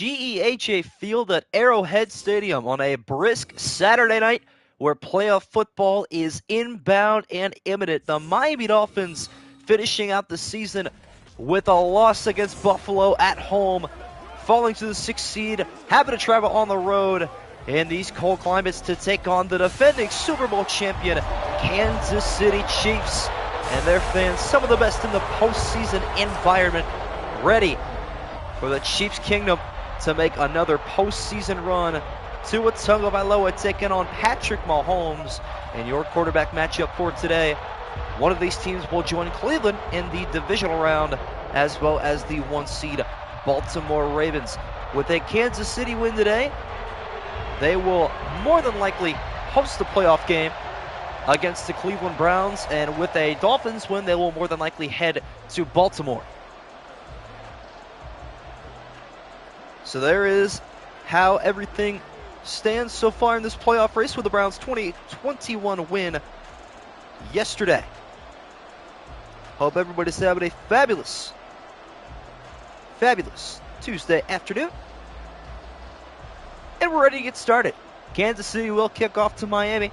GEHA Field at Arrowhead Stadium on a brisk Saturday night where playoff football is inbound and imminent. The Miami Dolphins finishing out the season with a loss against Buffalo at home, falling to the 6th seed, having to travel on the road in these cold climates to take on the defending Super Bowl champion Kansas City Chiefs and their fans, some of the best in the postseason environment, ready for the Chiefs Kingdom to make another postseason run. Tua Tagovailoa taking on Patrick Mahomes in your quarterback matchup for today. One of these teams will join Cleveland in the divisional round, as well as the 1 seed Baltimore Ravens. With a Kansas City win today, they will more than likely host the playoff game against the Cleveland Browns, and with a Dolphins win, they will more than likely head to Baltimore. So there is how everything stands so far in this playoff race with the Browns' 2021 win yesterday. Hope everybody's having a fabulous Tuesday afternoon. And we're ready to get started. Kansas City will kick off to Miami.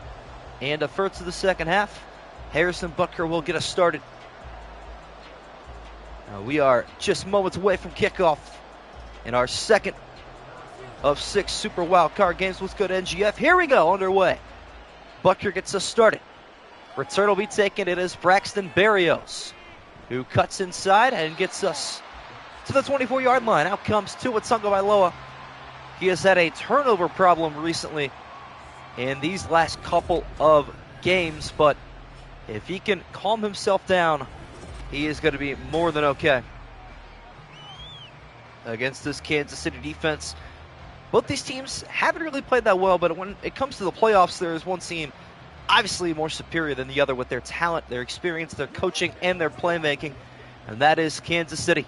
And the first of the second half, Harrison Butker will get us started. We are just moments away from kickoff in our second of 6 Super Wildcard games. Let's go to NGF. Here we go, underway. Butker gets us started. Return will be taken. It is Braxton Berrios who cuts inside and gets us to the 24-yard line. Out comes Tua Tagovailoa. He has had a turnover problem recently in these last couple of games, but if he can calm himself down, he is going to be more than okay against this Kansas City defense. Both these teams haven't really played that well, but when it comes to the playoffs, there is one team obviously more superior than the other with their talent, their experience, their coaching, and their playmaking, and that is Kansas City.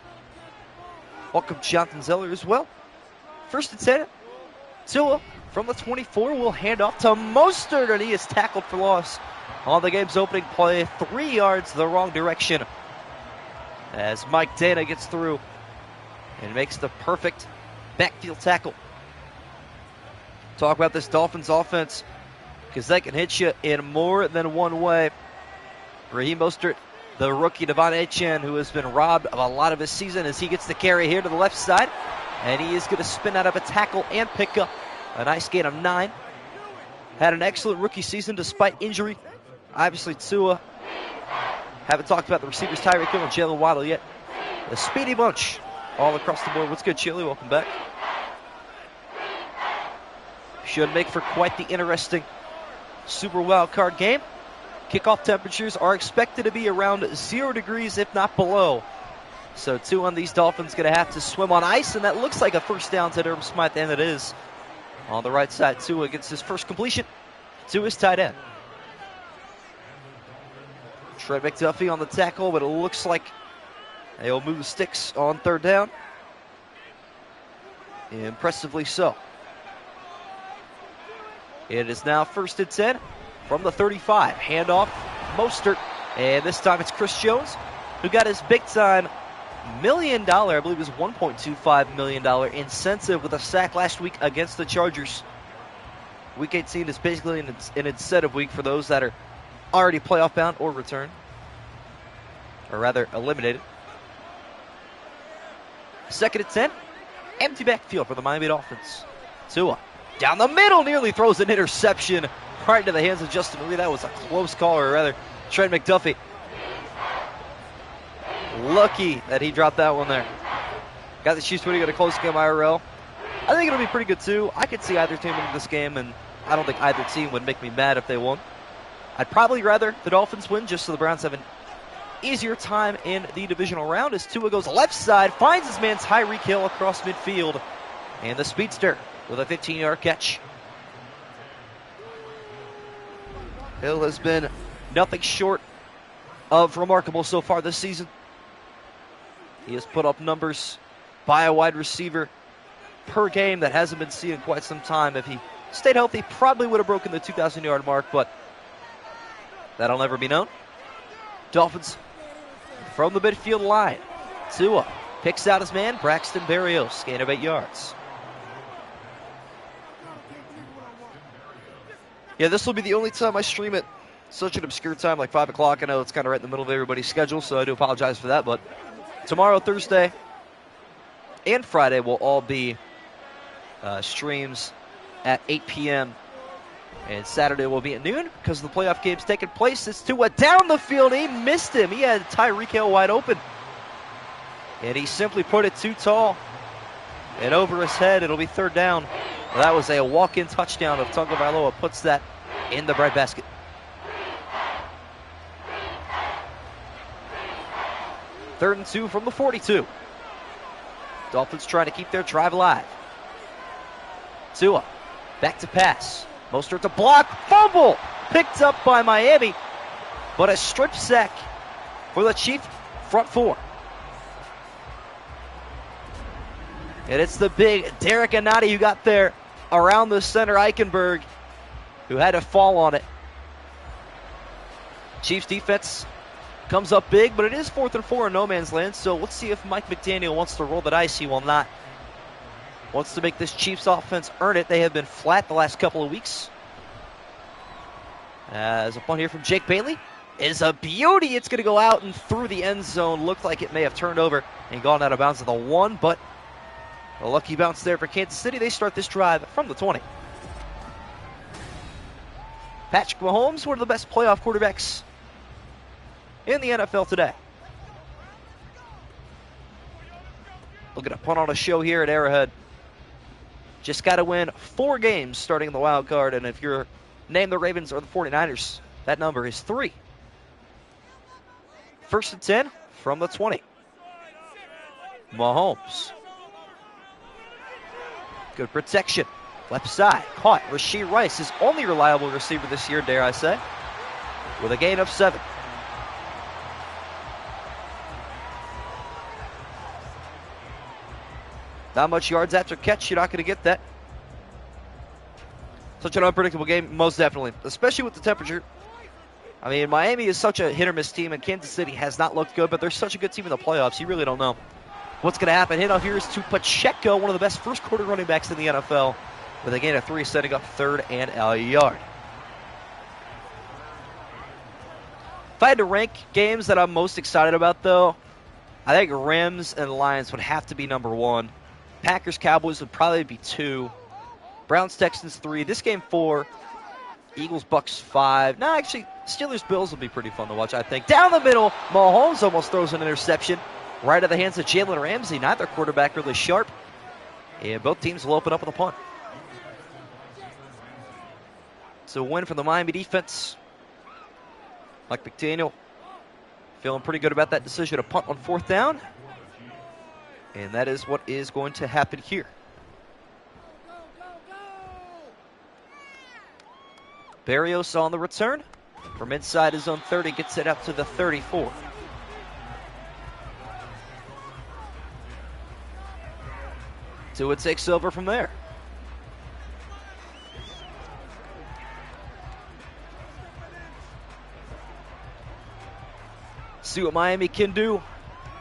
Welcome Jonathan Zeller as well. First and 10, Tua from the 24 will hand off to Mostert, and he is tackled for loss on the game's opening play, 3 yards the wrong direction, as Mike Dana gets through and makes the perfect backfield tackle. Talk about this Dolphins offense, because they can hit you in more than one way. Raheem Mostert, the rookie Devon Achane, who has been robbed of a lot of his season, as he gets the carry here to the left side, and he is going to spin out of a tackle and pick up a nice gain of 9. Had an excellent rookie season despite injury. Obviously, Tua. Haven't talked about the receivers Tyreek Hill and Jalen Waddle yet. The speedy bunch all across the board. What's good, Chili? Welcome back. Should make for quite the interesting Super Wildcard game. Kickoff temperatures are expected to be around 0 degrees, if not below. So 2 on these Dolphins going to have to swim on ice, and that looks like a first down to Durham Smythe, and it is. On the right side, Tua gets his first completion to his tight end. Trey McDuffie on the tackle, but it looks like they'll move the sticks on 3rd down. Impressively so. It is now 1st and 10 from the 35. Handoff, Mostert, and this time it's Chris Jones, who got his big-time $1 million, I believe it was $1.25 million incentive with a sack last week against the Chargers. Week 18 is basically an incentive week for those that are already playoff bound or return, or rather eliminated. 2nd and 10, empty backfield for the Miami Dolphins. Tua down the middle, nearly throws an interception right into the hands of Justin Lee. That was a close call, or rather, Trent McDuffie. Lucky that he dropped that one there. Got the Chiefs winning at a close game IRL. I think it'll be pretty good too. I could see either team winning this game, and I don't think either team would make me mad if they won. I'd probably rather the Dolphins win, just so the Browns have an easier time in the divisional round, as Tua goes left side, finds his man Tyreek Hill across midfield, and the speedster with a 15-yard catch. Hill has been nothing short of remarkable so far this season. He has put up numbers by a wide receiver per game that hasn't been seen in quite some time. If he stayed healthy, probably would have broken the 2,000-yard mark, but that'll never be known. Dolphins from the midfield line. Tua picks out his man, Braxton Berrios, gain of 8 yards. Yeah, this will be the only time I stream at such an obscure time, like 5 o'clock. I know it's kind of right in the middle of everybody's schedule, so I do apologize for that. But tomorrow, Thursday, and Friday will all be streams at 8 p.m. And Saturday will be at noon because the playoff game's taking place. It's Tua down the field. He missed him. He had Tyreek Hill wide open. And he simply put it too tall. And over his head, it'll be third down. Well, that was a walk-in touchdown of Tagovailoa. Puts that in the breadbasket. Third and 2 from the 42. Dolphins trying to keep their drive alive. Tua, back to pass. Mostert to block, fumble, picked up by Miami, but a strip sack for the Chief front four. And it's the big Derek Anati who got there around the center, Eichenberg, who had to fall on it. Chiefs defense comes up big, but it is 4th and 4 in no man's land, so let's see if Mike McDaniel wants to roll the dice. He will not. Wants to make this Chiefs offense earn it. They have been flat the last couple of weeks. As a punt here from Jake Bailey is a beauty. It's going to go out and through the end zone. Looked like it may have turned over and gone out of bounds at the 1, but a lucky bounce there for Kansas City. They start this drive from the 20. Patrick Mahomes, one of the best playoff quarterbacks in the NFL today. Look at a punt on a show here at Arrowhead. Just got to win 4 games starting in the wild card, and if you're named the Ravens or the 49ers, that number is 3. First and 10 from the 20. Mahomes. Good protection. Left side. Caught. Rashee Rice, his only reliable receiver this year, dare I say, with a gain of 7. Not much yards after catch. You're not going to get that. Such an unpredictable game, most definitely, especially with the temperature. I mean, Miami is such a hit-or-miss team, and Kansas City has not looked good, but they're such a good team in the playoffs. You really don't know what's going to happen. Handoff here is to Pacheco, one of the best first-quarter running backs in the NFL, with a gain of 3, setting up third and a yard. If I had to rank games that I'm most excited about, though, I think Rams and Lions would have to be number 1. Packers, Cowboys would probably be 2. Browns, Texans 3. This game 4. Eagles, Bucks 5. No, actually, Steelers, Bills will be pretty fun to watch, I think. Down the middle, Mahomes almost throws an interception right at the hands of Jalen Ramsey. Neither quarterback really sharp. And both teams will open up with a punt. So a win for the Miami defense. Mike McDaniel feeling pretty good about that decision to punt on 4th down. And that is what is going to happen here. Barrios on the return. From inside his own 30, gets it up to the 34. Tua takes over from there. See what Miami can do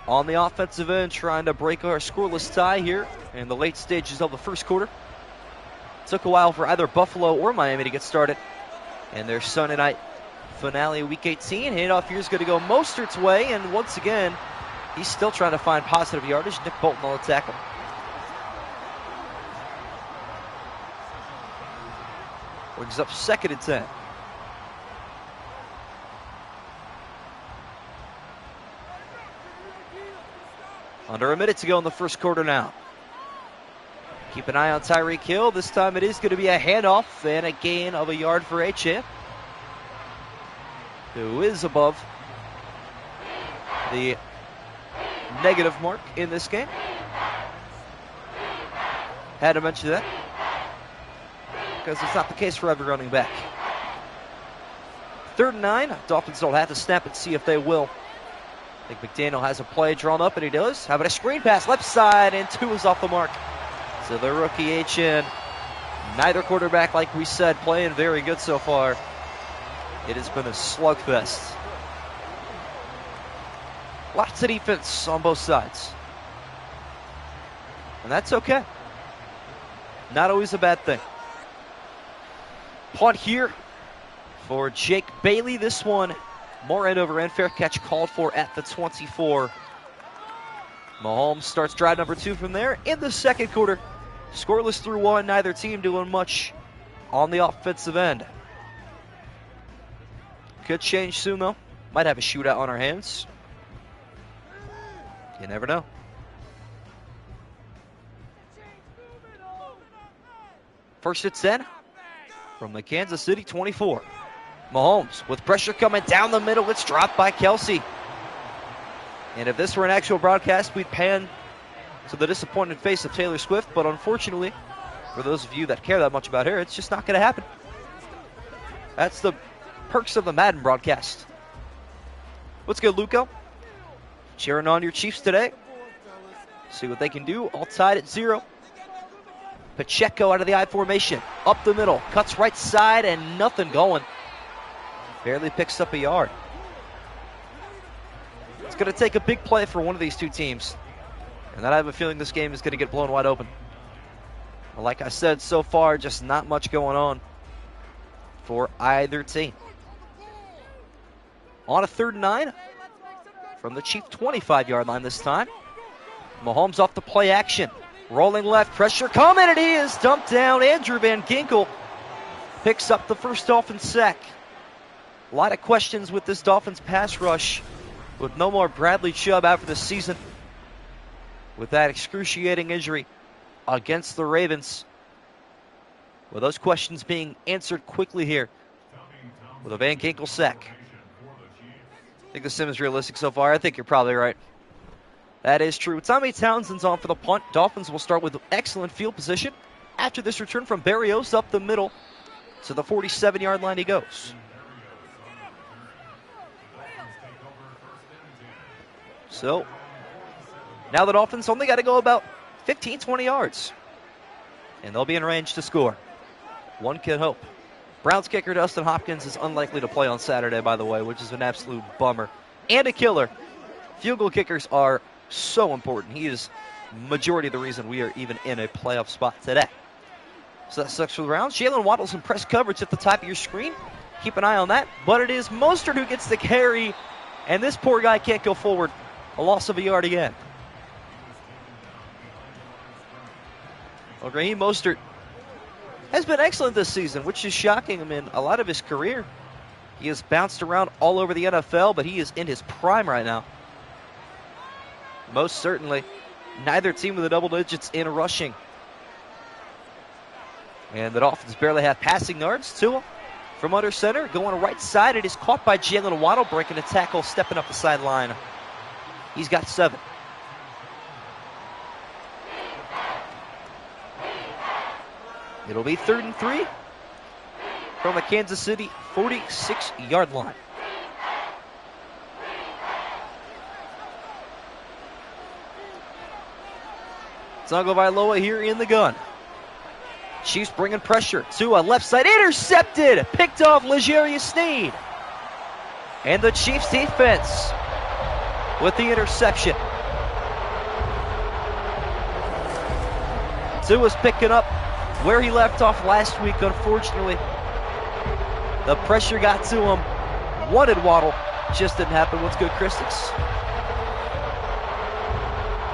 on the offensive end, trying to break our scoreless tie here in the late stages of the first quarter. Took a while for either Buffalo or Miami to get started. And their Sunday night finale, Week 18. Handoff here is going to go Mostert's way, and once again, he's still trying to find positive yardage. Nick Bolton on the tackle. Brings up 2nd and 10. Under a minute to go in the first quarter now. Keep an eye on Tyreek Hill. This time it is going to be a handoff and a gain of a yard for Achane, who is above the negative mark in this game. Had to mention that because it's not the case for every running back. 3rd and 9. Dolphins don't have to snap and see if they will. I think McDaniel has a play drawn up, and he does. How about a screen pass left side, and 2 is off the mark. So the rookie Achane, neither quarterback, like we said, playing very good so far. It has been a slugfest. Lots of defense on both sides. And that's okay. Not always a bad thing. Punt here for Jake Bailey. This one, more end over end. Fair catch called for at the 24. Mahomes starts drive number 2 from there in the second quarter. Scoreless through 1. Neither team doing much on the offensive end. Could change soon, though. Might have a shootout on our hands. You never know. First and 10 from the Kansas City 24. Mahomes with pressure coming down the middle. It's dropped by Kelsey. And if this were an actual broadcast, we'd pan to the disappointed face of Taylor Swift. But unfortunately, for those of you that care that much about her, it's just not going to happen. That's the perks of the Madden broadcast. What's good, Luco? Cheering on your Chiefs today. See what they can do. All tied at 0. Pacheco out of the I formation. Up the middle. Cuts right side and nothing going. Barely picks up a yard. It's going to take a big play for one of these two teams. And then I have a feeling this game is going to get blown wide open. Well, like I said, so far, just not much going on for either team. On a 3rd and 9 from the Chief 25-yard line this time. Mahomes off the play action. Rolling left, pressure coming, and he is dumped down. Andrew Van Ginkel picks up the first Dolphins sack. A lot of questions with this Dolphins pass rush with no more Bradley Chubb after the season. With that excruciating injury against the Ravens. Well, those questions being answered quickly here with a Van Ginkel sack. I think the sim is realistic so far. I think you're probably right. That is true. Tommy Townsend's on for the punt. Dolphins will start with excellent field position. After this return from Berrios up the middle to the 47-yard line he goes. So, now the Dolphins only got to go about 15, 20 yards. And they'll be in range to score. One can hope. Browns kicker Dustin Hopkins is unlikely to play on Saturday, by the way, which is an absolute bummer. And a killer. Field goal kickers are so important. He is majority of the reason we are even in a playoff spot today. So that sucks for the Browns. Jalen Waddle's in press coverage at the top of your screen. Keep an eye on that. But it is Mostert who gets the carry. And this poor guy can't go forward. A loss of a yard again. Well, Raheem Mostert has been excellent this season, which is shocking. I mean, a lot of his career, he has bounced around all over the NFL, but he is in his prime right now. Most certainly. Neither team with the double digits in rushing. And the Dolphins barely have passing yards. Tua from under center, going right side. It is caught by Jalen Waddle, breaking a tackle, stepping up the sideline. He's got 7. It'll be 3rd and 3 from the Kansas City 46-yard line. Tagovailoa here in the gun. Chiefs bringing pressure. Tua left side, intercepted. Picked off L'Jarius Sneed. And the Chiefs defense with the interception. Tua's picking up where he left off last week, unfortunately. The pressure got to him. Wanted Waddle. Just didn't happen. What's good, Christix?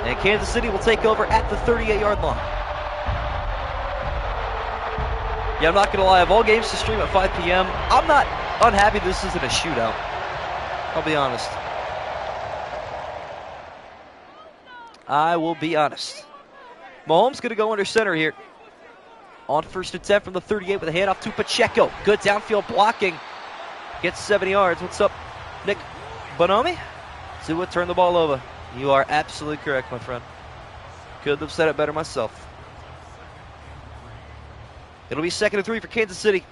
And Kansas City will take over at the 38-yard line. Yeah, I'm not going to lie. Of all games to stream at 5 p.m., I'm not unhappy this isn't a shootout. I'll be honest. I will be honest. Mahomes going to go under center here. On 1st and 10 from the 38 with a handoff to Pacheco. Good downfield blocking. Gets 7 yards. What's up, Nick Bonomi? Tua turned the ball over. You are absolutely correct, my friend. Couldn't have said it better myself. It'll be 2nd and 3 for Kansas City.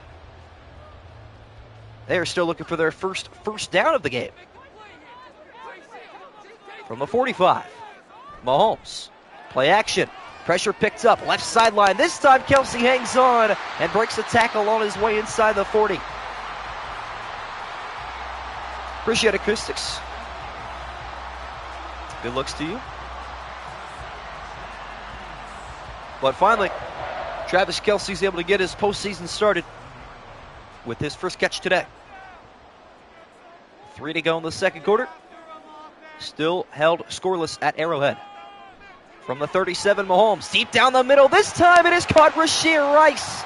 They are still looking for their first down of the game. From the 45. Mahomes. Play action. Pressure picked up. Left sideline. This time Kelsey hangs on and breaks a tackle on his way inside the 40. Appreciate acoustics. Good looks to you. But finally, Travis Kelce's able to get his postseason started. with his first catch today. 3 to go in the second quarter. Still held scoreless at Arrowhead. From the 37, Mahomes deep down the middle. This time it is caught. Rashee Rice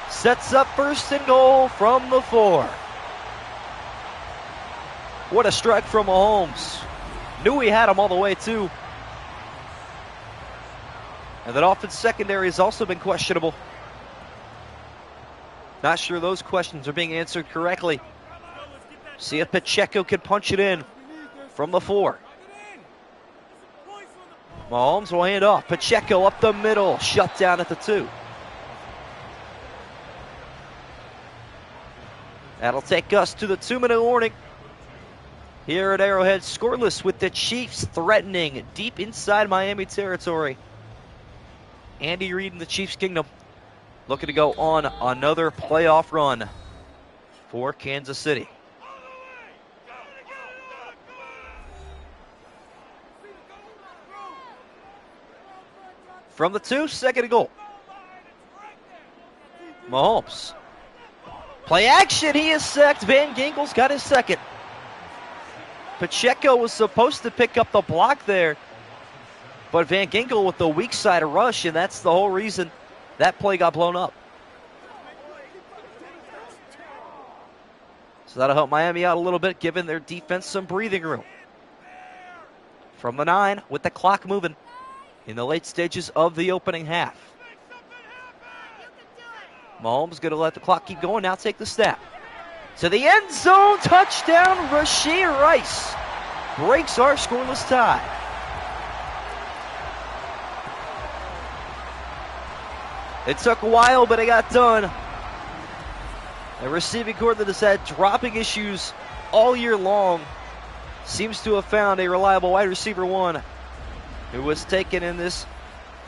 sets up first and goal from the 4. What a strike from Mahomes. Knew he had him all the way, too. And the Dolphins secondary has also been questionable. Not sure those questions are being answered correctly. See if Pacheco can punch it in from the 4. Mahomes will hand off. Pacheco up the middle. Shut down at the 2. That'll take us to the 2-minute warning. Here at Arrowhead, scoreless with the Chiefs threatening deep inside Miami territory. Andy Reid and the Chiefs Kingdom looking to go on another playoff run for Kansas City. From the 2, second and goal. Mahomes. Play action, he is sacked. Van Ginkel's got his second. Pacheco was supposed to pick up the block there, but Van Ginkel with the weak side rush, and that's the whole reason that play got blown up. So that'll help Miami out a little bit, giving their defense some breathing room. From the 9, with the clock moving in the late stages of the opening half. Mahomes going to let the clock keep going. Now take the snap. To the end zone. Touchdown, Rashee Rice. Breaks our scoreless tie. It took a while, but it got done. A receiving corps that has had dropping issues all year long seems to have found a reliable wide receiver 1 who was taken in this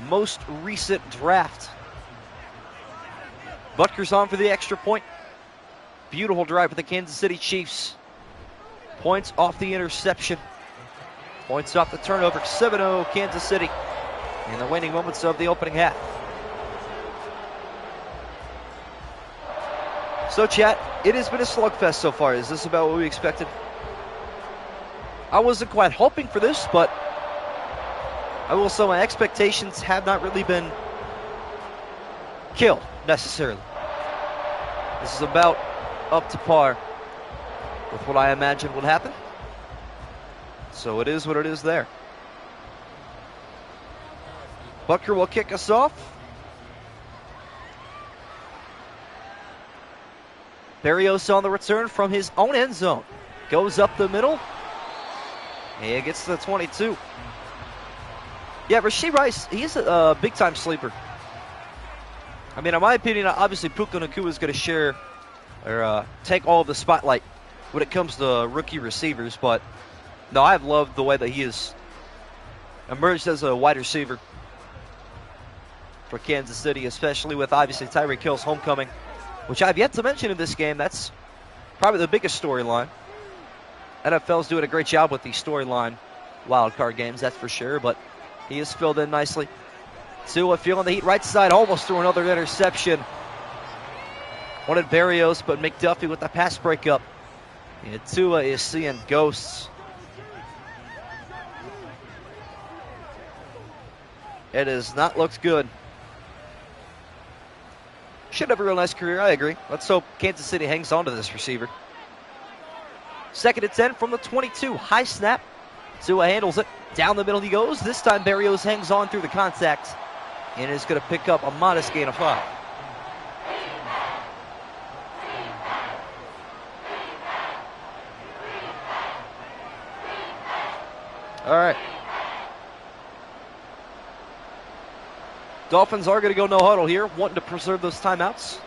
most recent draft. Butker's on for the extra point. Beautiful drive for the Kansas City Chiefs. Points off the interception. Points off the turnover. 7-0 Kansas City in the waning moments of the opening half. So, chat, it has been a slugfest so far. Is this about what we expected? I wasn't quite hoping for this, but I will say my expectations have not really been killed, necessarily. This is about up to par with what I imagined would happen. So it is what it is there. Butker will kick us off. Berrios on the return from his own end zone. Goes up the middle. And gets to the 22. Yeah, Rashee Rice, he's a big-time sleeper. I mean, in my opinion, obviously Puka Nacua is going to share or take all of the spotlight when it comes to rookie receivers. But, no, I've loved the way that he has emerged as a wide receiver for Kansas City, especially with, obviously, Tyreek Hill's homecoming, which I've yet to mention in this game. That's probably the biggest storyline. NFL's doing a great job with these storyline wildcard games, that's for sure, but he is filled in nicely. Tua feeling the heat right side, almost threw another interception. Wanted Berrios, but McDuffie with the pass breakup. And Tua is seeing ghosts. It has not looked good. Should have a real nice career, I agree. Let's hope Kansas City hangs on to this receiver. 2nd and 10 from the 22. High snap. Tua handles it. Down the middle he goes. This time Berrios hangs on through the contact and is going to pick up a modest gain of 5. All right. Dolphins are going to go no huddle here, wanting to preserve those timeouts.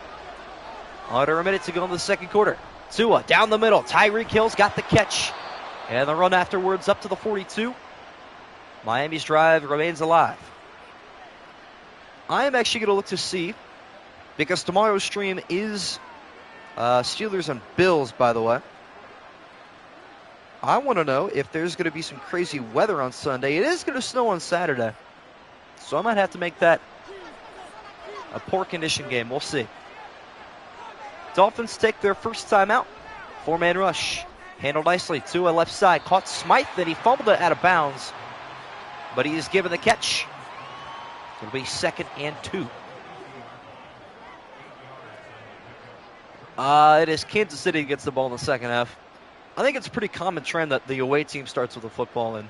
Under a minute to go in the second quarter. Tua down the middle. Tyreek Hill's got the catch. And the run afterwards up to the 42. Miami's drive remains alive. I am actually going to look to see, because tomorrow's stream is Steelers and Bills, by the way. I want to know if there's going to be some crazy weather on Sunday. It is going to snow on Saturday. So I might have to make that a poor condition game. We'll see. Dolphins take their first time out. 4-man rush. Handled nicely. Tua left side. Caught Smythe, and he fumbled it out of bounds. But he is given the catch. It'll be 2nd and 2. It is Kansas City gets the ball in the second half. I think it's a pretty common trend that the away team starts with the football in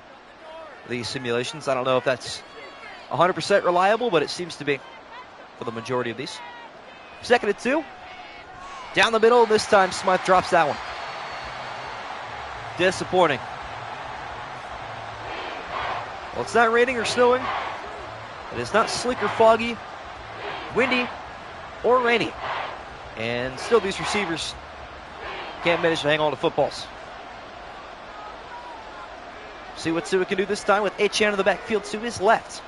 these simulations. I don't know if that's 100% reliable, but it seems to be for the majority of these. 2nd and 2. Down the middle. This time Smythe drops that one. Disappointing. Well, it's not raining or snowing. It is not slick or foggy, windy, or rainy. And still these receivers can't manage to hang on to footballs. See what Tua can do this time with Achane in the backfield to his left.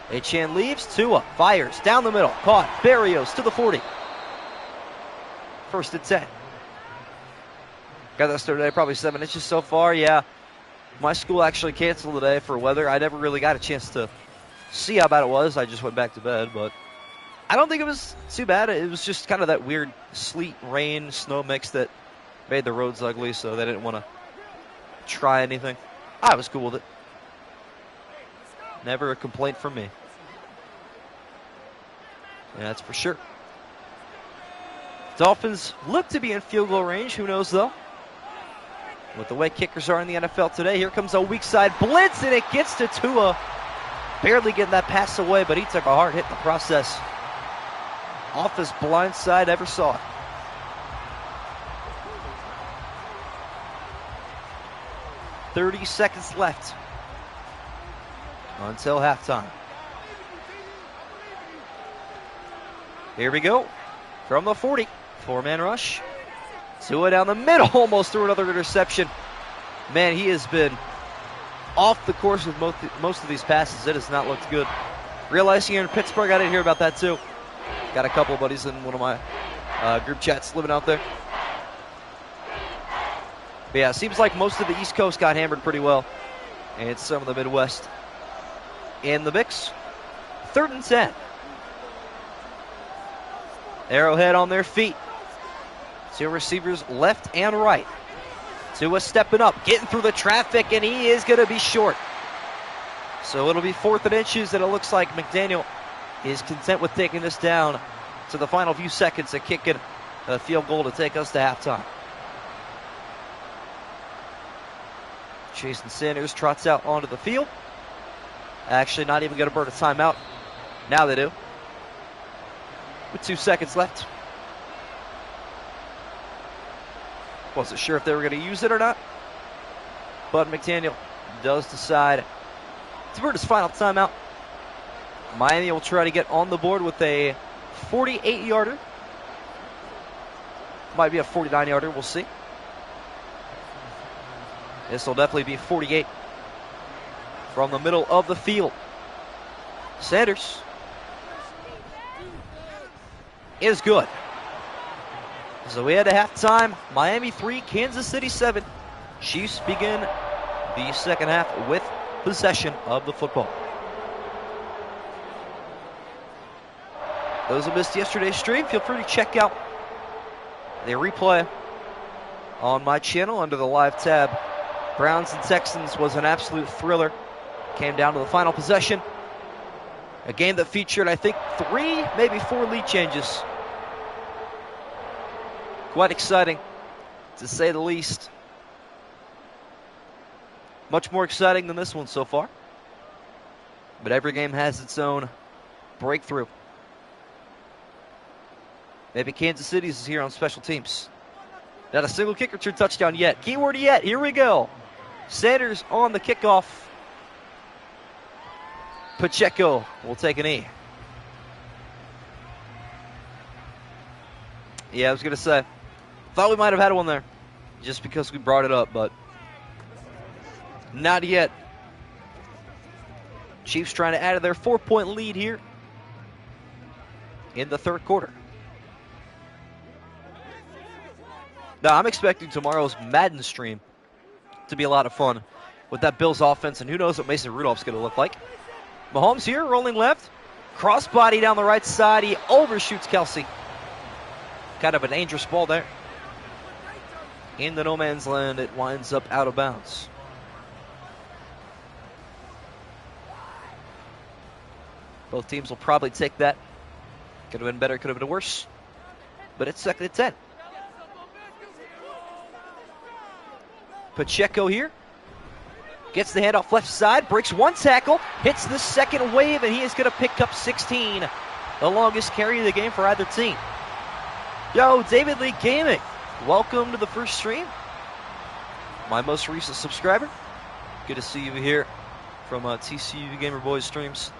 Achane leaves. Tua fires down the middle. Caught. Barrios to the 40. 1st and 10. Got that started today, probably 7 inches so far. Yeah, my school actually canceled today for weather. I never really got a chance to see how bad it was. I just went back to bed, but I don't think it was too bad. It was just kind of that weird sleet, rain, snow mix that made the roads ugly, so they didn't want to try anything. I was cool with it. Never a complaint from me. Yeah, that's for sure. Dolphins look to be in field goal range. Who knows, though? With the way kickers are in the NFL today, here comes a weak side blitz, and it gets to Tua. Barely getting that pass away, but he took a hard hit in the process. Off his blind side, ever saw it. "30 seconds left until halftime. Here we go. From the 40. 4-man rush. Tua down the middle, almost threw another interception. Man, he has been off the course with most of these passes. It has not looked good. Realizing here in Pittsburgh, I didn't hear about that too. Got a couple of buddies in one of my group chats living out there. But yeah, it seems like most of the East Coast got hammered pretty well. And some of the Midwest in the mix. 3rd and 10. Arrowhead on their feet. 2 receivers left and right. Tua stepping up, getting through the traffic, and he is going to be short. So it'll be 4th and inches, and it looks like McDaniel is content with taking this down to the final few seconds of kicking a field goal to take us to halftime. Jason Sanders trots out onto the field. Actually, not even going to burn a timeout. Now they do. With 2 seconds left. Wasn't sure if they were going to use it or not. But McDaniel does decide to burn his final timeout. Miami will try to get on the board with a 48-yarder. Might be a 49-yarder. We'll see. This will definitely be 48 from the middle of the field. Sanders is good. So we head to halftime. Miami 3, Kansas City 7. Chiefs begin the second half with possession of the football. Those who missed yesterday's stream, feel free to check out the replay on my channel under the live tab. Browns and Texans was an absolute thriller. Came down to the final possession. A game that featured, I think, 3, maybe 4 lead changes. Quite exciting, to say the least. Much more exciting than this one so far. But every game has its own breakthrough. Maybe Kansas City's is here on special teams. Not a single kick return touchdown yet. Keyword yet. Here we go. Sanders on the kickoff. Pacheco will take an E. Yeah, I was going to say, thought we might have had one there just because we brought it up, but not yet. Chiefs trying to add to their 4-point lead here in the third quarter. Now, I'm expecting tomorrow's Madden stream to be a lot of fun with that Bills offense, and who knows what Mason Rudolph's going to look like. Mahomes here, rolling left. Crossbody down the right side. He overshoots Kelsey. Kind of a dangerous ball there. In the no man's land, it winds up out of bounds. Both teams will probably take that. Could have been better, could have been worse. But it's 2nd and 10. Pacheco here. Gets the handoff left side, breaks one tackle, hits the second wave, and he is going to pick up 16. The longest carry of the game for either team. Yo, David Lee Gaming, welcome to the first stream. My most recent subscriber. Good to see you here from TCU Gamer Boys streams.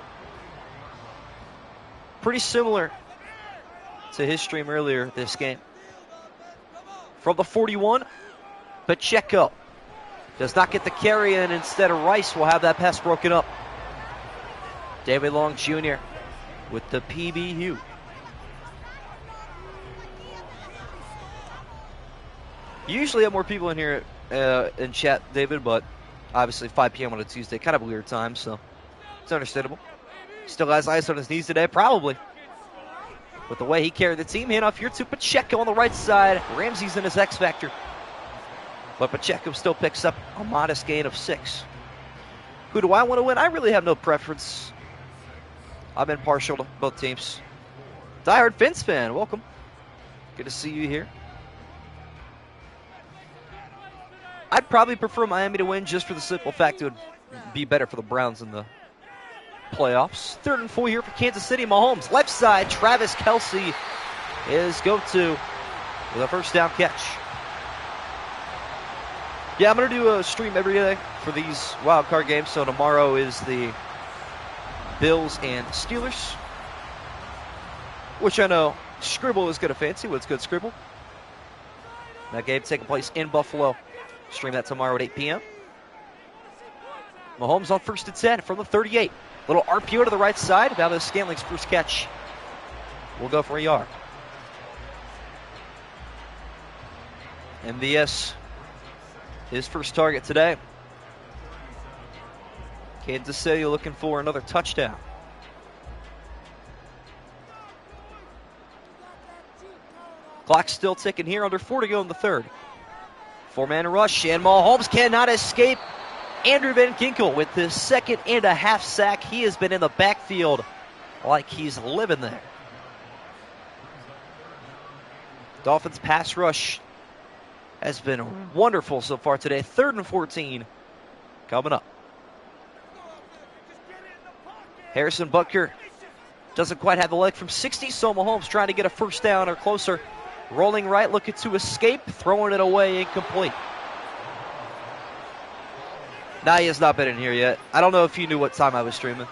Pretty similar to his stream earlier this game. From the 41, Pacheco does not get the carry, and instead of Rice will have that pass broken up. David Long Jr. with the PBU. You usually have more people in here in chat, David, but obviously 5 p.m. on a Tuesday, kind of a weird time, so it's understandable. Still has ice on his knees today, probably. With the way he carried the team, handoff here to Pacheco on the right side. Ramsey's in his X Factor. But Pacheco still picks up a modest gain of 6. Who do I want to win? I really have no preference. I've been partial to both teams. Diehard Fins fan, welcome. Good to see you here. I'd probably prefer Miami to win just for the simple fact it would be better for the Browns in the playoffs. 3rd and 4 here for Kansas City. Mahomes, left side. Travis Kelce is go-to with a first down catch. Yeah, I'm going to do a stream every day for these wild card games. So tomorrow is the Bills and Steelers, which I know Scribble is going to fancy. What's good, Scribble? That game taking place in Buffalo. Stream that tomorrow at 8 p.m. Mahomes on 1st and 10 from the 38. Little RPO to the right side. Valdez Scantling's first catch will go for a yard. MVS, his first target today. Kansas City looking for another touchdown. Clock still ticking here, under 4 to go in the 3rd. 4-man rush, and Mahomes cannot escape. Andrew Van Ginkel with his 2nd and a half sack. He has been in the backfield like he's living there. Dolphins pass rush has been wonderful so far today. 3rd and 14 coming up. Harrison Butker doesn't quite have the leg from 60, so Mahomes trying to get a first down or closer. Rolling right, looking to escape, throwing it away, incomplete. Nah, he has not been in here yet. I don't know if you knew what time I was streaming,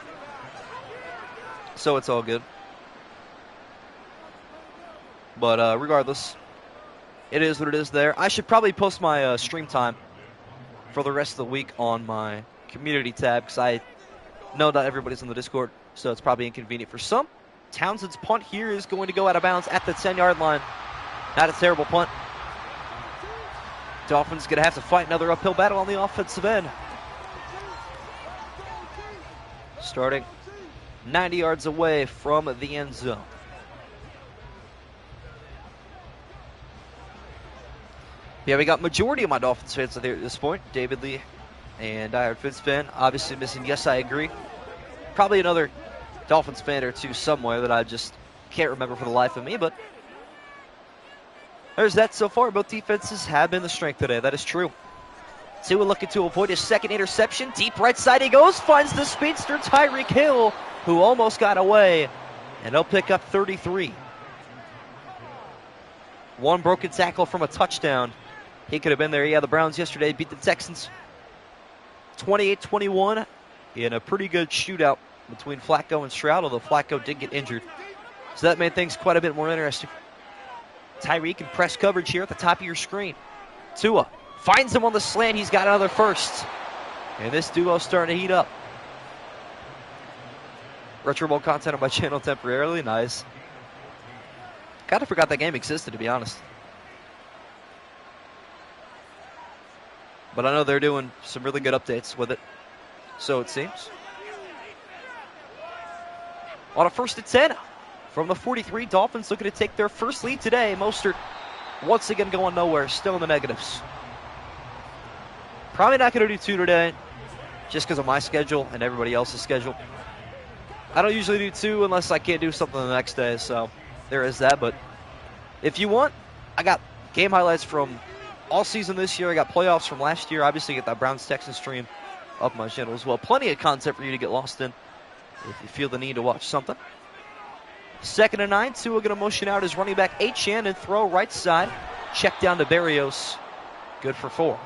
so it's all good. But regardless, it is what it is there. I should probably post my stream time for the rest of the week on my community tab, because I know not everybody's in the Discord, so it's probably inconvenient for some. Townsend's punt here is going to go out of bounds at the 10-yard line. Not a terrible punt. Dolphins going to have to fight another uphill battle on the offensive end. Starting 90 yards away from the end zone. Yeah, we got majority of my Dolphins fans there at this point. David Lee and Diehard Fins fan. Obviously missing Yes, I Agree. Probably another Dolphins fan or two somewhere that I just can't remember for the life of me, but there's that so far. Both defenses have been the strength today. That is true. Tua looking to avoid his 2nd interception. Deep right side he goes. Finds the speedster Tyreek Hill, who almost got away. And he'll pick up 33. One broken tackle from a touchdown. He could have been there. Yeah, the Browns yesterday beat the Texans 28-21 in a pretty good shootout between Flacco and Stroud, although Flacco did get injured. So that made things quite a bit more interesting. Tyreek in press coverage here at the top of your screen. Tua finds him on the slant. He's got another first. And this duo's starting to heat up. Retro Bowl content on my channel temporarily. Nice. Kind of forgot that game existed, to be honest. But I know they're doing some really good updates with it. So it seems. On a 1st and 10 From the 43, Dolphins looking to take their first lead today. Mostert once again going nowhere, still in the negatives. Probably not going to do 2 today, just because of my schedule and everybody else's schedule. I don't usually do 2 unless I can't do something the next day, so there is that. But if you want, I got game highlights from all season this year. I got playoffs from last year. Obviously, get that Browns-Texans stream up my channel as well. Plenty of content for you to get lost in if you feel the need to watch something. 2nd and 9. Tua going to motion out his running back Achane and throw right side. Check down to Berrios. Good for 4.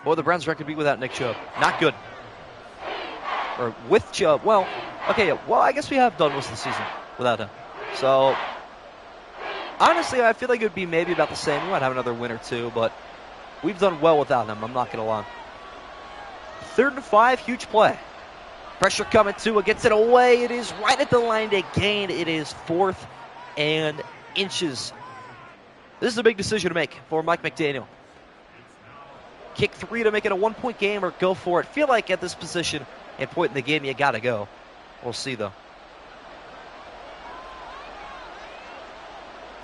Boy, the Browns record be without Nick Chubb. Not good. Or with Chubb. Well, okay, well, I guess we have done most of the season without him. So, honestly, I feel like it would be maybe about the same. We might have another win or 2, but we've done well without him. I'm not going to lie. 3rd and 5, huge play. Pressure coming. Tua gets it away. It is right at the line to gain. It is 4th and inches. This is a big decision to make for Mike McDaniel. Kick 3 to make it a 1-point game or go for it. Feel like at this position and point in the game, you got to go. We'll see, though.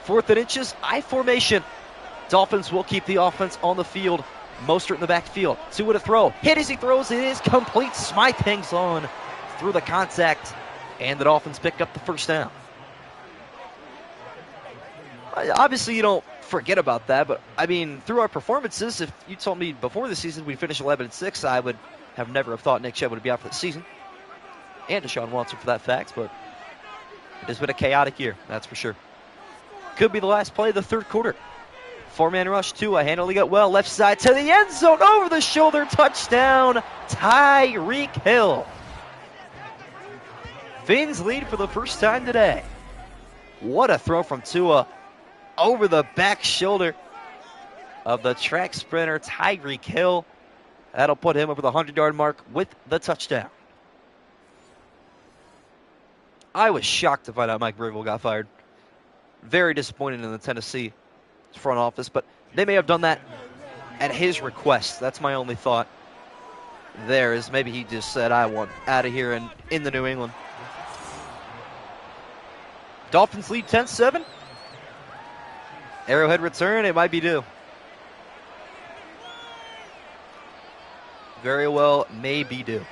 4th and inches, I formation. Dolphins will keep the offense on the field. Mostert in the backfield. Tua to throw. Hit as he throws. It is complete. Smythe hangs on through the contact. And the Dolphins pick up the first down. Obviously, you don't forget about that. But, I mean, through our performances, if you told me before the season we'd finish 11-6, I would have never have thought Nick Chubb would be out for the season. And Deshaun Watson for that fact. But it has been a chaotic year, that's for sure. Could be the last play of the 3rd quarter. 4-man rush, Tua handling it well. Left side to the end zone. Over the shoulder. Touchdown. Tyreek Hill. Fins lead for the first time today. What a throw from Tua. Over the back shoulder of the track sprinter, Tyreek Hill. That'll put him over the 100-yard mark with the touchdown. I was shocked to find out Mike Vrabel got fired. Very disappointed in the Tennessee front office, but they may have done that at his request. That's my only thought there, is maybe he just said, I want out of here and in the New England. Dolphins lead 10-7. Arrowhead return, it might be due. Very well may be due.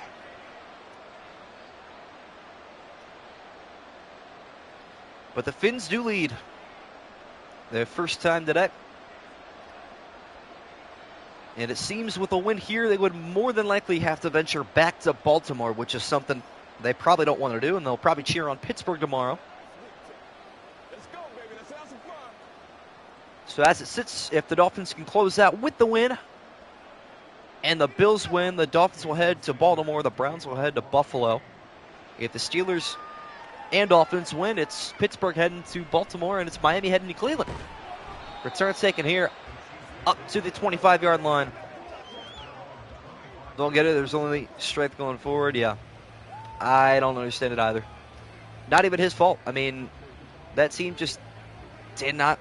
But the Finns do lead. Their first time today. And it seems with a win here, they would more than likely have to venture back to Baltimore, which is something they probably don't want to do, and they'll probably cheer on Pittsburgh tomorrow. Let's go, baby. Let's have some fun. So as it sits, if the Dolphins can close out with the win, and the Bills win, the Dolphins will head to Baltimore, the Browns will head to Buffalo. If the Steelers and Dolphins win, it's Pittsburgh heading to Baltimore, and it's Miami heading to Cleveland. Return taken here up to the 25-yard line. Don't get it. There's only strength going forward. Yeah. I don't understand it either. Not even his fault. I mean, that team just did not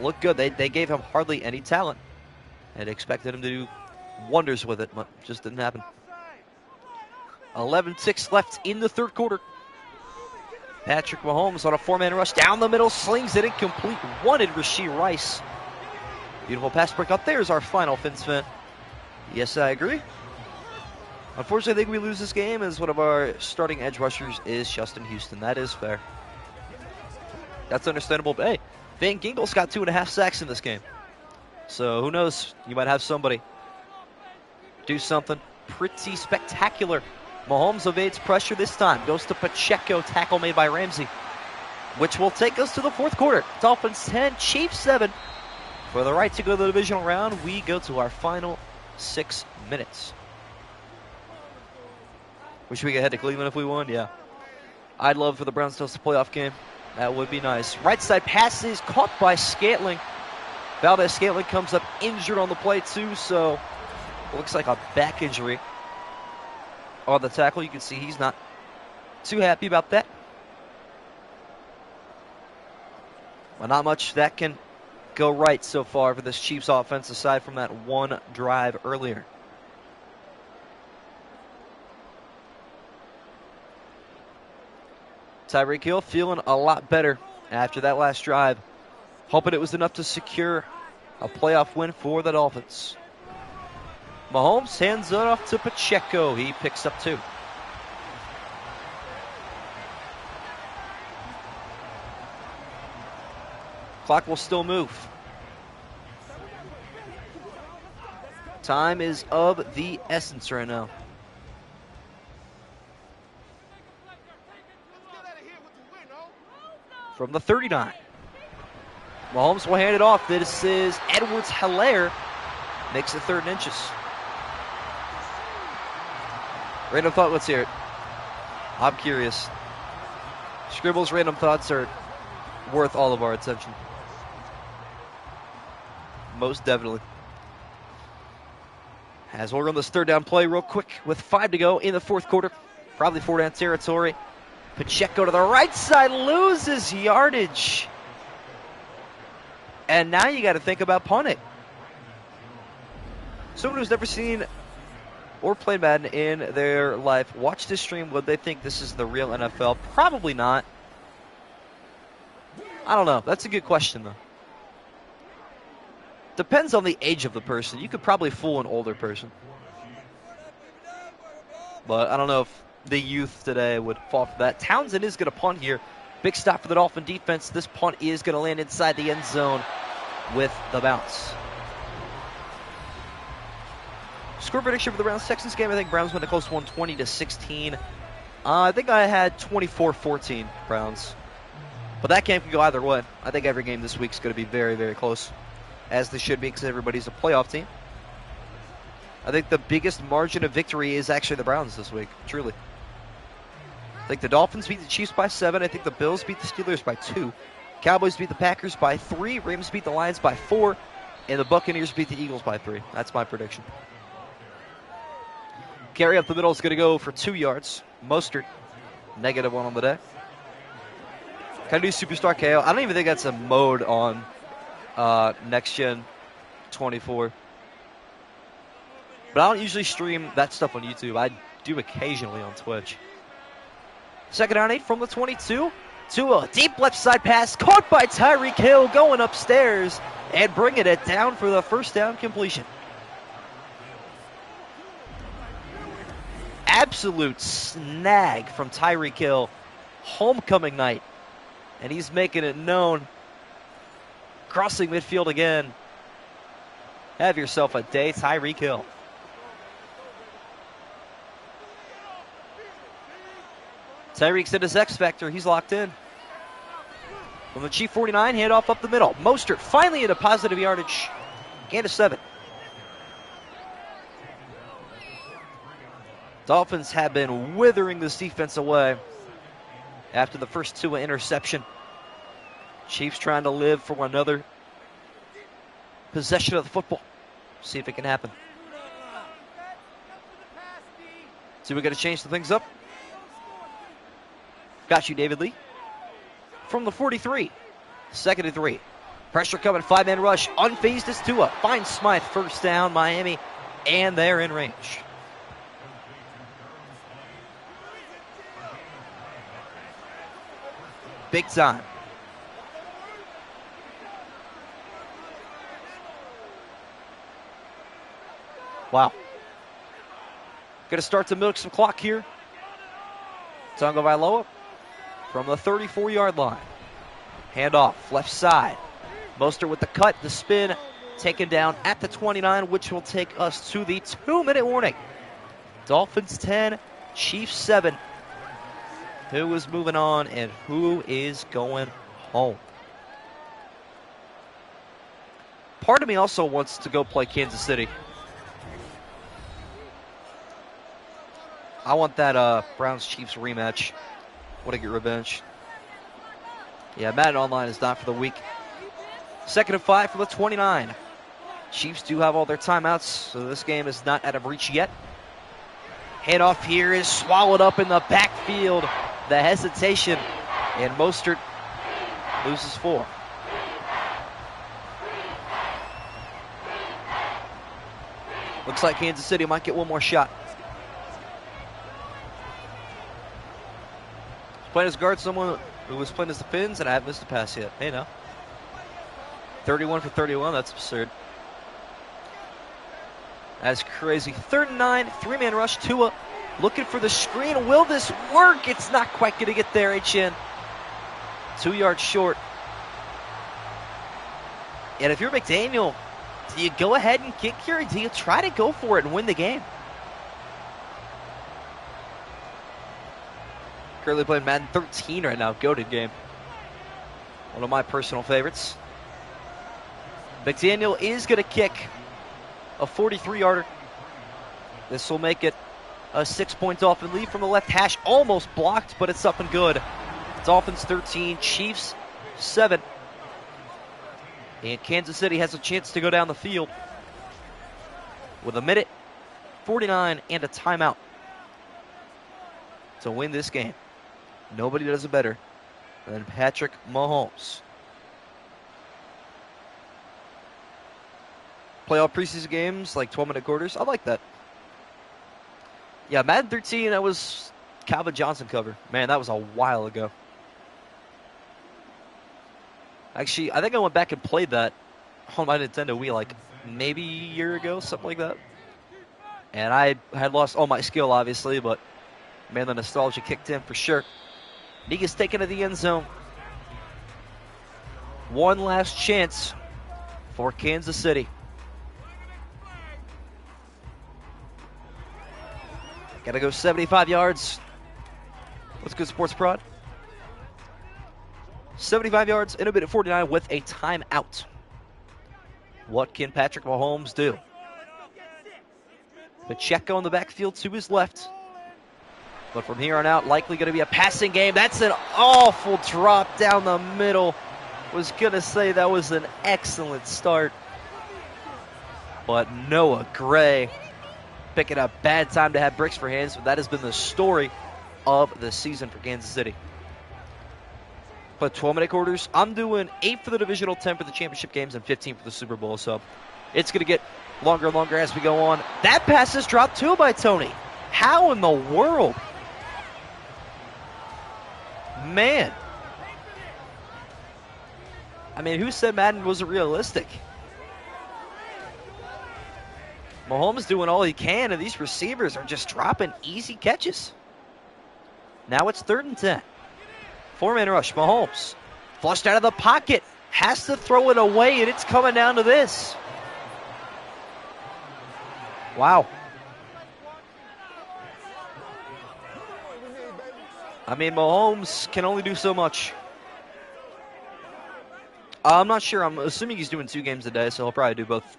look good. They gave him hardly any talent and expected him to do wonders with it, but it just didn't happen. 11-6 left in the 3rd quarter. Patrick Mahomes on a 4-man rush down the middle, slings it incomplete. Wanted Rashee Rice. Beautiful pass breakup. There's our final Fins fan. Yes, I agree. Unfortunately, I think we lose this game as one of our starting edge rushers is Justin Houston. That is fair. That's understandable. But hey, Van Ginkel's got 2.5 sacks in this game. So who knows? You might have somebody do something pretty spectacular. Mahomes evades pressure this time. Goes to Pacheco. Tackle made by Ramsey. Which will take us to the 4th quarter. Dolphins 10, Chiefs 7. For the right to go to the divisional round, we go to our final 6 minutes. Wish we could head to Cleveland if we won. Yeah. I'd love for the Browns to host a playoff game. That would be nice. Right side pass is caught by Scantling. Valdez-Scantling comes up injured on the play too, so it looks like a back injury on the tackle. You can see he's not too happy about that. Well, not much that can go right so far for this Chiefs offense aside from that one drive earlier. Tyreek Hill feeling a lot better after that last drive, hoping it was enough to secure a playoff win for the Dolphins. Mahomes hands it off to Pacheco. He picks up 2. Clock will still move. Time is of the essence right now. From the 39. Mahomes will hand it off. This is Edwards-Helaire. Makes it 3rd and inches. Random thought, let's hear it. I'm curious. Scribble's random thoughts are worth all of our attention. Most definitely. As we'll run this 3rd down play real quick with 5 to go in the 4th quarter. Probably 4 down territory. Pacheco to the right side, loses yardage. And now you got to think about punting. Someone who's never seen or played Madden in their life, watch this stream, would they think this is the real NFL? Probably not. I don't know. That's a good question, though. Depends on the age of the person. You could probably fool an older person. But I don't know if the youth today would fall for that. Townsend is going to punt here. Big stop for the Dolphin defense. This punt is going to land inside the end zone with the bounce. Score prediction for the Browns-Texans game. I think Browns win a close one, 20-16. I think I had 24-14 Browns. But that game can go either way. I think every game this week is going to be very, very close, as they should be, because everybody's a playoff team. I think the biggest margin of victory is actually the Browns this week, truly. I think the Dolphins beat the Chiefs by 7. I think the Bills beat the Steelers by 2. Cowboys beat the Packers by 3. Rams beat the Lions by 4. And the Buccaneers beat the Eagles by 3. That's my prediction. Carry up the middle is going to go for 2 yards. Mostert, -1 on the day. Can I do Superstar KO? I don't even think that's a mode on Next Gen 24. But I don't usually stream that stuff on YouTube. I do occasionally on Twitch. 2nd down 8 from the 22. To a deep left side pass. Caught by Tyreek Hill, going upstairs and bringing it down for the 1st down completion. Absolute snag from Tyreek Hill. Homecoming night. And he's making it known. Crossing midfield again. Have yourself a day, Tyreek Hill. Tyreek's in his X Factor. He's locked in. From the Chief 49, handoff up the middle. Mostert finally into positive yardage. Gain of 7. Dolphins have been withering this defense away after the first 2 interception. Chiefs trying to live for another possession of the football. See if it can happen. So we got to change some things up. Got you, David Lee. From the 43. 2nd and 3. Pressure coming, 5-man rush. Unfazed is Tua. Finds Smythe, 1st down, Miami. And they're in range. Big time. Wow. Going to start to milk some clock here. Tagovailoa from the 34-yard line. Handoff, left side. Mostert with the cut, the spin, taken down at the 29, which will take us to the 2-minute warning. Dolphins 10, Chiefs 7. Who is moving on and who is going home? Part of me also wants to go play Kansas City. I want that Browns-Chiefs rematch. Want to get revenge. Yeah, Madden Online is not for the weak. 2nd and 5 for the 29. Chiefs do have all their timeouts, so this game is not out of reach yet. Handoff here is swallowed up in the backfield. The hesitation, and Mostert loses 4. Looks like Kansas City might get one more shot. Playing as guard, someone who was playing as the Fins, and I haven't missed a pass yet. Hey, now. 31 for 31. That's absurd. That's crazy. 3rd and 9, 3-man rush. Tua looking for the screen. Will this work? It's not quite going to get there, HN. 2 yards short. And if you're McDaniel, do you go ahead and kick here, or do you try to go for it and win the game? Currently playing Madden 13 right now. Goated game. One of my personal favorites. McDaniel is going to kick a 43-yarder. This will make it a 6-point Dolphin lead from the left hash. Almost blocked, but it's up and good. Dolphins 13, Chiefs 7. And Kansas City has a chance to go down the field with 1:49 and a timeout to win this game. Nobody does it better than Patrick Mahomes. Playoff preseason games, like 12-minute quarters. I like that. Yeah, Madden 13, that was Calvin Johnson cover. Man, that was a while ago. Actually, I think I went back and played that on my Nintendo Wii like maybe a year ago, something like that. And I had lost all my skill, obviously, but man, the nostalgia kicked in for sure. Niga's taken to the end zone. One last chance for Kansas City. Gotta go 75 yards. What's good, Sports Prod? 75 yards in 1:49 with a timeout. What can Patrick Mahomes do? Pacheco in the backfield to his left. But from here on out, likely going to be a passing game. That's an awful drop down the middle. Was going to say that was an excellent start. But Noah Gray picking a bad time to have bricks for hands. But that has been the story of the season for Kansas City. But 12-minute quarters, I'm doing 8 for the divisional, 10 for the championship games, and 15 for the Super Bowl. So it's going to get longer and longer as we go on. That pass is dropped too by Tony. How in the world? Man. I mean, who said Madden wasn't realistic? Mahomes doing all he can, and these receivers are just dropping easy catches. Now it's 3rd and 10. 4-man rush. Mahomes flushed out of the pocket. Has to throw it away, and it's coming down to this. Wow. I mean, Mahomes can only do so much. I'm not sure. I'm assuming he's doing 2 games a day, so he'll probably do both.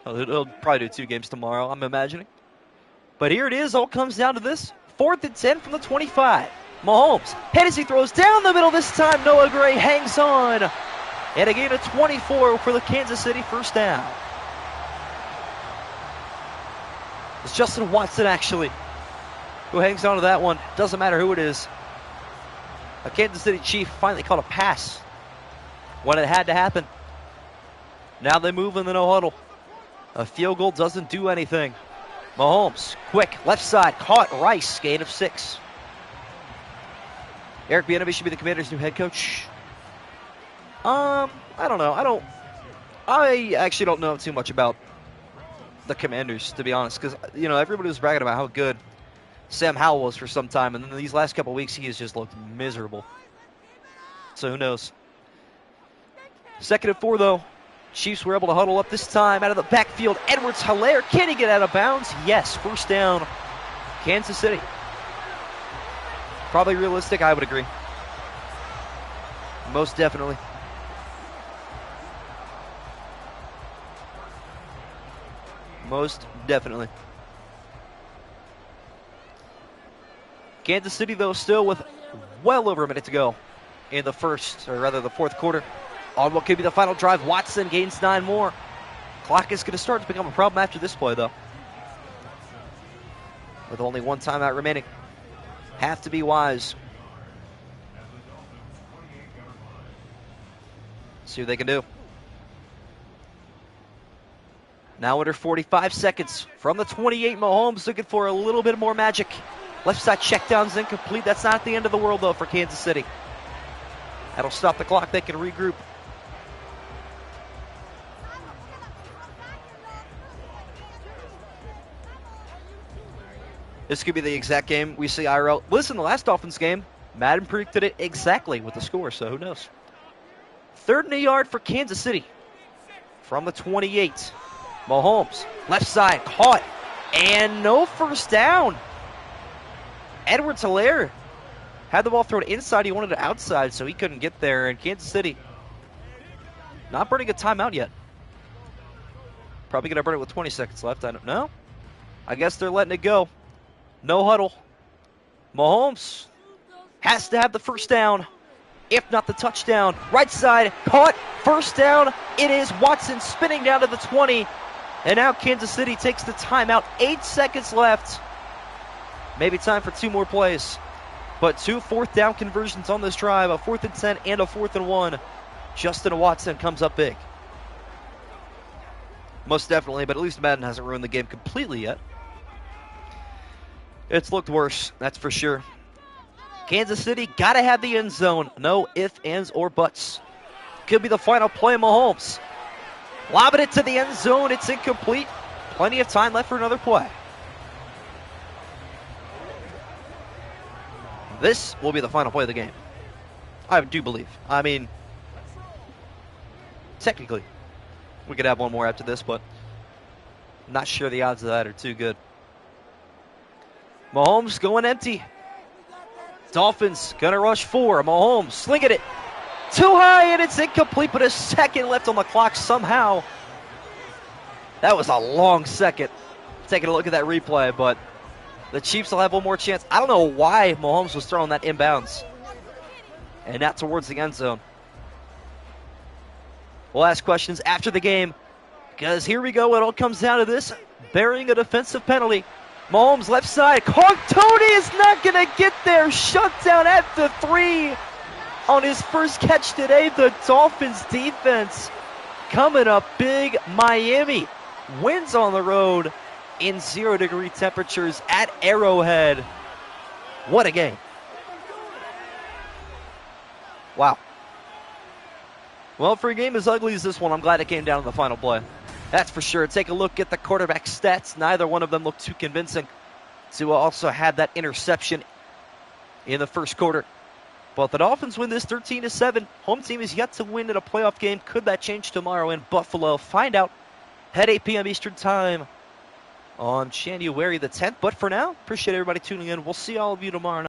He'll probably do 2 games tomorrow, I'm imagining. But here it is. All comes down to this. 4th and 10 from the 25. Mahomes, head as he throws down the middle this time. Noah Gray hangs on. And a gain of 24 for the Kansas City first down. It's Justin Watson, actually, who hangs on to that one. Doesn't matter who it is. A Kansas City Chief finally caught a pass when it had to happen. Now they move in the no huddle. A field goal doesn't do anything. Mahomes, quick, left side, caught Rice, gain of 6. Eric Bieniemy should be the Commanders' new head coach. I don't know. I actually don't know too much about the Commanders, to be honest, because, you know, everybody was bragging about how good Sam Howell was for some time, and then these last couple weeks he has just looked miserable. So who knows? 2nd and 4, though. Chiefs were able to huddle up this time out of the backfield. Edwards-Helaire, can he get out of bounds? Yes, first down, Kansas City. Probably realistic, I would agree. Most definitely. Most definitely. Kansas City, though, still with well over a minute to go in the first, or rather the 4th quarter. On what could be the final drive, Watson gains 9 more. Clock is going to start to become a problem after this play, though. With only 1 timeout remaining. Have to be wise. See what they can do. Now under 45 seconds from the 28, Mahomes looking for a little bit more magic. Left side check down's incomplete. That's not the end of the world, though, for Kansas City. That'll stop the clock. They can regroup. This could be the exact game we see IRL. Listen, the last Dolphins game, Madden predicted it exactly with the score, so who knows. 3rd and a yard for Kansas City from the 28. Mahomes, left side, caught, and no first down. Edwards-Helaire had the ball thrown inside. He wanted it outside, so he couldn't get there. And Kansas City not burning a timeout yet. Probably going to burn it with 20 seconds left. I don't know. I guess they're letting it go. No huddle. Mahomes has to have the first down, if not the touchdown. Right side, caught, first down. It is Watson spinning down to the 20. And now Kansas City takes the timeout. 8 seconds left. Maybe time for 2 more plays. But 2 4th down conversions on this drive, a 4th and 10 and a 4th and 1. Justin Watson comes up big. Most definitely, but at least Madden hasn't ruined the game completely yet. It's looked worse, that's for sure. Kansas City got to have the end zone. No ifs, ands, or buts. Could be the final play. Mahomes lobbing it to the end zone. It's incomplete. Plenty of time left for another play. This will be the final play of the game. I do believe. I mean, technically, we could have one more after this, but I'm not sure the odds of that are too good. Mahomes going empty. Dolphins gonna rush 4. Mahomes slinging it too high, and it's incomplete, but a second left on the clock somehow. That was a long second. Taking a look at that replay, but the Chiefs will have one more chance. I don't know why Mahomes was throwing that inbounds and not towards the end zone. We'll ask questions after the game, because here we go. It all comes down to this, burying a defensive penalty. Mahomes left side. Tony is not going to get there. Shut down at the 3 on his first catch today. The Dolphins defense coming up big. Miami wins on the road in 0-degree temperatures at Arrowhead. What a game. Wow. Well, for a game as ugly as this one, I'm glad it came down to the final play. That's for sure. Take a look at the quarterback stats. Neither one of them looked too convincing. Tua also had that interception in the first quarter. But the Dolphins win this 13-7. Home team is yet to win in a playoff game. Could that change tomorrow in Buffalo? Find out at 8 p.m. Eastern Time on January the 10th. But for now, appreciate everybody tuning in. We'll see all of you tomorrow night.